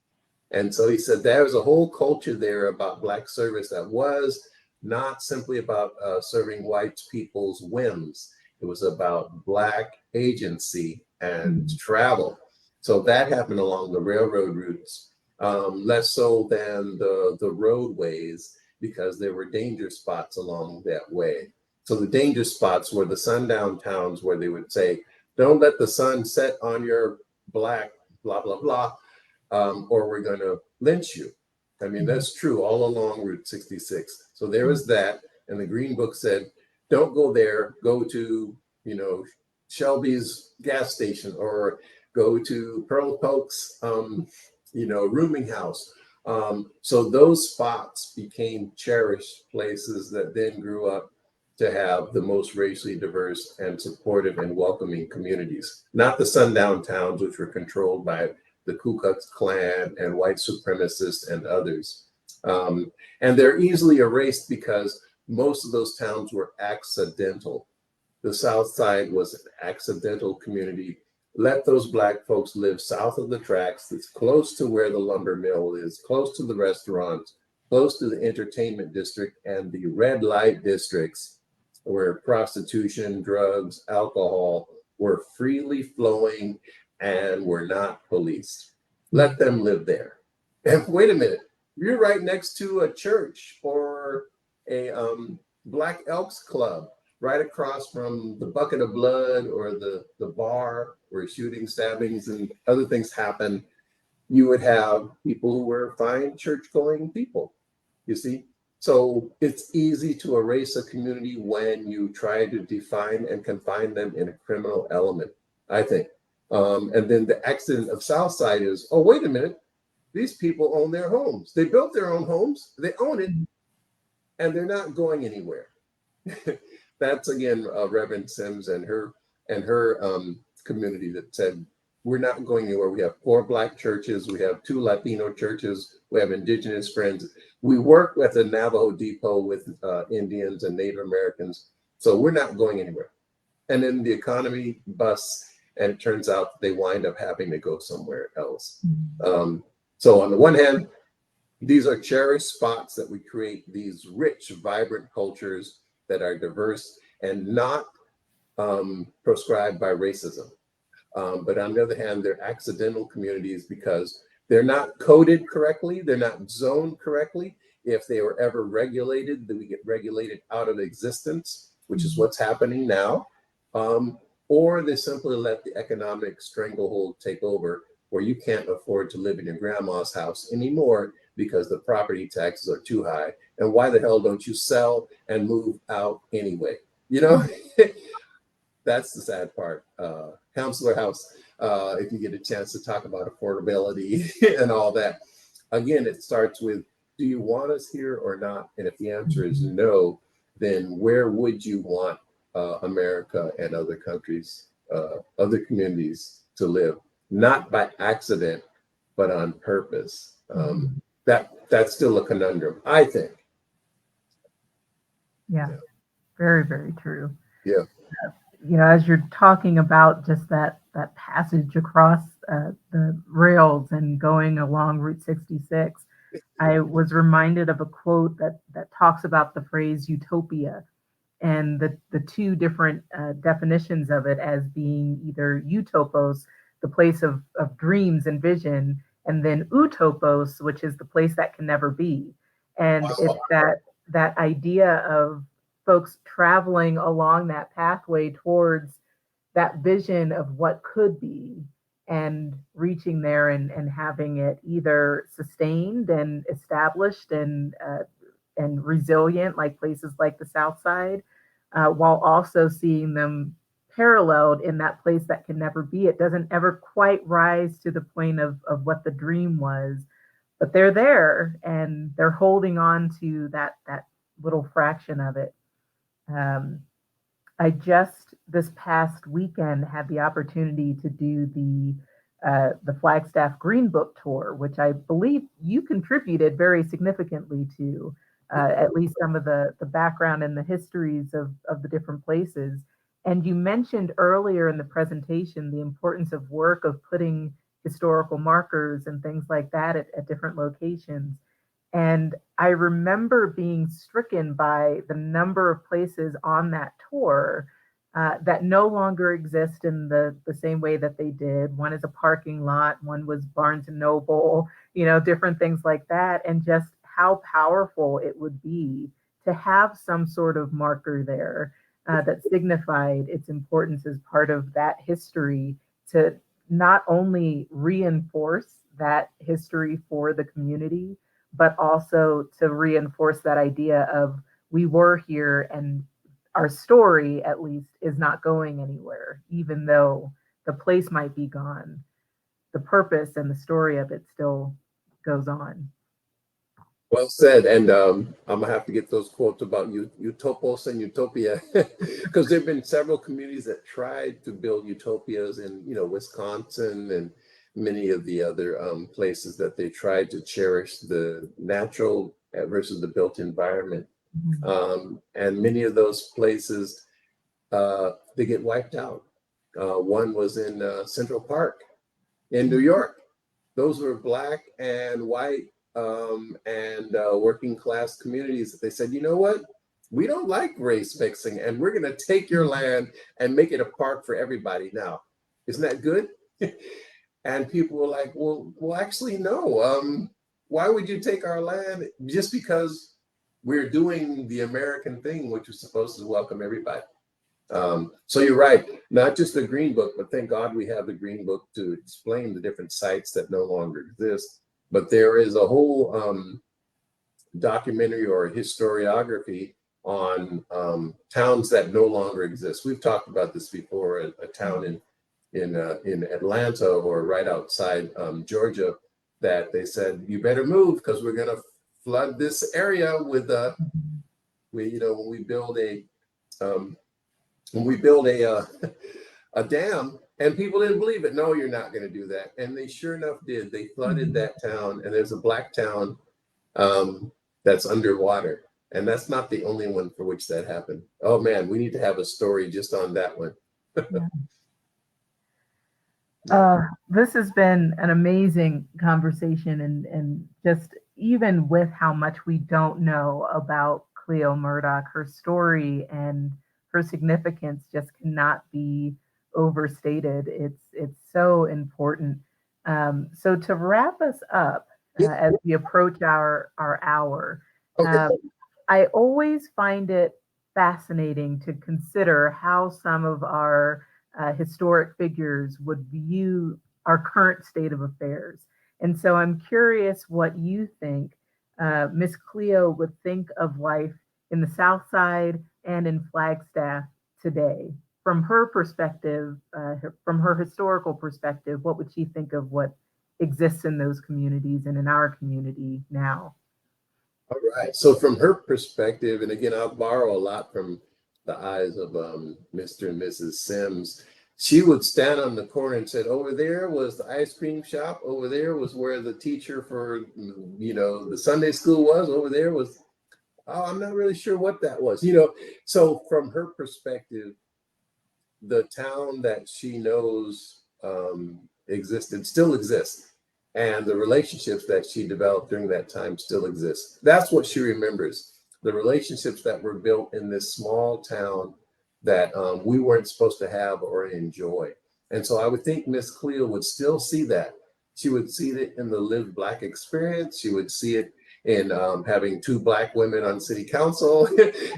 And so he said there was a whole culture there about Black service that was not simply about serving white people's whims. It was about Black agency and travel. So that happened along the railroad routes, less so than the roadways, because there were danger spots along that way. So the danger spots were the sundown towns where they would say, don't let the sun set on your Black blah, blah, blah, or we're going to lynch you. I mean, that's true all along Route 66. So there was that. And the Green Book said, don't go there, go to, Shelby's gas station, or go to Pearl Polk's, rooming house. So those spots became cherished places that then grew up to have the most racially diverse and supportive and welcoming communities, not the sundown towns, which were controlled by the Ku Klux Klan and white supremacists and others. And they're easily erased because most of those towns were accidental. The South Side was an accidental community. Let those Black folks live south of the tracks. It's close to where the lumber mill is, close to the restaurants, close to the entertainment district and the red light districts, where prostitution, drugs, alcohol were freely flowing and were not policed. Let them live there. And wait a minute, you're right next to a church or a Black Elks Club, right across from the Bucket of Blood or the bar where shooting, stabbings, and other things happen. You would have people who were fine church-going people, you see? So it's easy to erase a community when you try to define and confine them in a criminal element, I think. And then the accident of Southside is, oh, wait a minute, these people own their homes. They built their own homes, they own it, and they're not going anywhere. That's again, Reverend Sims and her community that said, we're not going anywhere. We have 4 Black churches, we have 2 Latino churches, we have indigenous friends. We work with the Navajo Depot with Indians and Native Americans. So we're not going anywhere. And then the economy busts, and it turns out they wind up having to go somewhere else. So on the one hand, these are cherished spots that we create these rich, vibrant cultures that are diverse and not proscribed by racism. But on the other hand, they're accidental communities because they're not coded correctly, they're not zoned correctly. If they were ever regulated, then we get regulated out of existence, which is what's happening now. Or they simply let the economic stranglehold take over, where you can't afford to live in your grandma's house anymore because the property taxes are too high. And why the hell don't you sell and move out anyway? You know, that's the sad part. Counselor House, if you get a chance to talk about affordability and all that. Again, it starts with, do you want us here or not? And if the answer is no, then where would you want America and other countries, other communities to live? Not by accident, but on purpose. That's still a conundrum, I think. Yeah, very, very true. Yeah. You know, as you're talking about just that passage across the rails and going along Route 66, I was reminded of a quote that talks about the phrase utopia and the two different definitions of it as being either utopos, the place of dreams and vision, and then utopos, which is the place that can never be. And it's that idea of folks traveling along that pathway towards that vision of what could be and reaching there and having it either sustained and established and resilient, like places like the South Side, while also seeing them paralleled in that place that can never be. It doesn't ever quite rise to the point of what the dream was, but they're there and they're holding on to that little fraction of it. I just this past weekend had the opportunity to do the Flagstaff Green Book Tour, which I believe you contributed very significantly to, at least some of the background and the histories of the different places. And you mentioned earlier in the presentation the importance of work of putting historical markers and things like that at different locations. And I remember being stricken by the number of places on that tour that no longer exist in the same way that they did. One is a parking lot, one was Barnes and Noble, you know, different things like that. And just how powerful it would be to have some sort of marker there that signified its importance as part of that history, to not only reinforce that history for the community, but also to reinforce that idea of we were here and our story, at least, is not going anywhere, even though the place might be gone. The purpose and the story of it still goes on. Well said. And I'm gonna have to get those quotes about utopos and utopia, because there have been several communities that tried to build utopias in, you know, Wisconsin and many of the other places that they tried to cherish the natural versus the built environment. And many of those places, they get wiped out. One was in Central Park in New York. Those were Black and white and working class communities. They said, you know what? We don't like race mixing, and we're going to take your land and make it a park for everybody now. Isn't that good? And people were like, well, actually, no. Why would you take our land just because we're doing the American thing, which is supposed to welcome everybody? So you're right, not just the Green Book, but thank God we have the Green Book to explain the different sites that no longer exist. But there is a whole documentary or historiography on towns that no longer exist. We've talked about this before. A town in Atlanta or right outside Georgia, that they said you better move because we're going to flood this area with you know, when we build a dam. And people didn't believe it. No, you're not going to do that. And they sure enough did. They flooded that town, and there's a Black town that's underwater. And that's not the only one for which that happened. Oh man, we need to have a story just on that one. This has been an amazing conversation, and just even with how much we don't know about Cleo Murdoch, her story and her significance just cannot be overstated. It's so important. So to wrap us up, Yeah. as we approach our hour, Okay. um, I always find it fascinating to consider how some of our historic figures would view our current state of affairs. And so I'm curious what you think Miss Cleo would think of life in the South Side and in Flagstaff today. From her perspective, from her historical perspective, what would she think of what exists in those communities and in our community now? All right. So from her perspective, and again, I'll borrow a lot from the eyes of Mr. and Mrs. Sims. She would stand on the corner and said, over there was the ice cream shop. Over there was where the teacher for, the Sunday school was. Over there was, oh, I'm not really sure what that was. So from her perspective, the town that she knows existed still exists, and the relationships that she developed during that time still exist. That's what she remembers, the relationships that were built in this small town that we weren't supposed to have or enjoy. And so I would think Miss Cleo would still see that. She would see it in the lived Black experience. She would see it in having two Black women on city council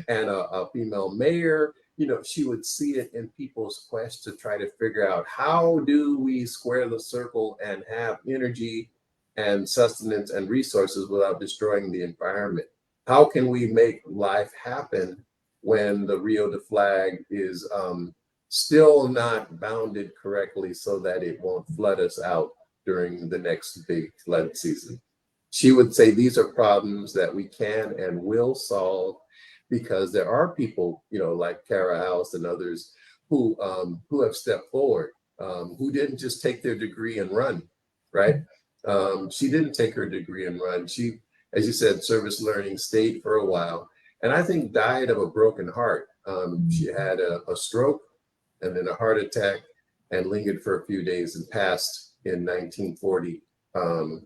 and a female mayor. She would see it in people's quest to try to figure out, how do we square the circle and have energy and sustenance and resources without destroying the environment? How can we make life happen when the Rio de Flag is still not bounded correctly so that it won't flood us out during the next big flood season? She would say these are problems that we can and will solve, because there are people, like Kara House and others who have stepped forward, who didn't just take their degree and run, right? She didn't take her degree and run. She, as you said, service learning, stayed for a while, and I think died of a broken heart. She had a stroke and then a heart attack, and lingered for a few days and passed in 1940,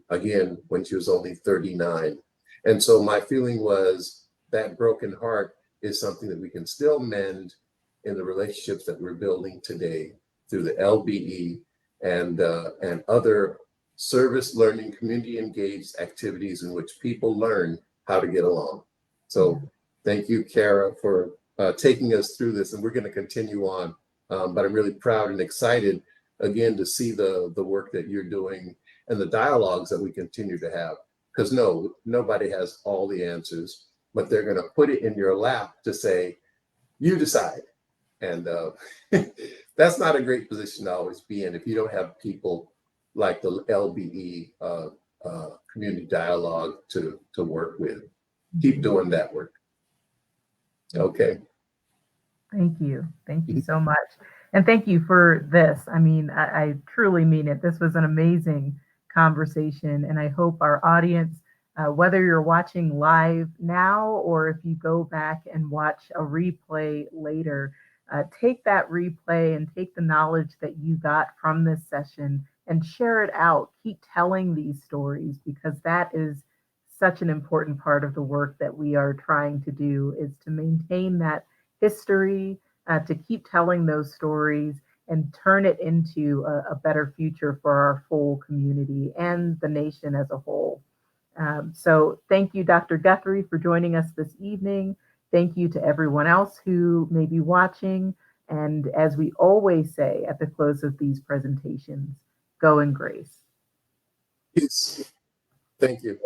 again, when she was only 39. And so my feeling was, that broken heart is something that we can still mend in the relationships that we're building today through the LBE and other service learning, community engaged activities in which people learn how to get along. So thank you, Kara, for taking us through this, and we're going to continue on. But I'm really proud and excited again to see the work that you're doing and the dialogues that we continue to have, because nobody has all the answers, but they're going to put it in your lap to say, you decide. And that's not a great position to always be in if you don't have people like the LBE community dialogue to work with. Keep doing that work. Okay. Thank you. Thank you so much. And thank you for this. I mean, I truly mean it. This was an amazing conversation. And I hope our audience, whether you're watching live now or if you go back and watch a replay later, take that replay and take the knowledge that you got from this session and share it out. Keep telling these stories, because that is such an important part of the work that we are trying to do, is to maintain that history, to keep telling those stories and turn it into a better future for our full community and the nation as a whole. So thank you, Dr. Guthrie, for joining us this evening. Thank you to everyone else who may be watching. And as we always say at the close of these presentations, go in grace. Peace. Thank you.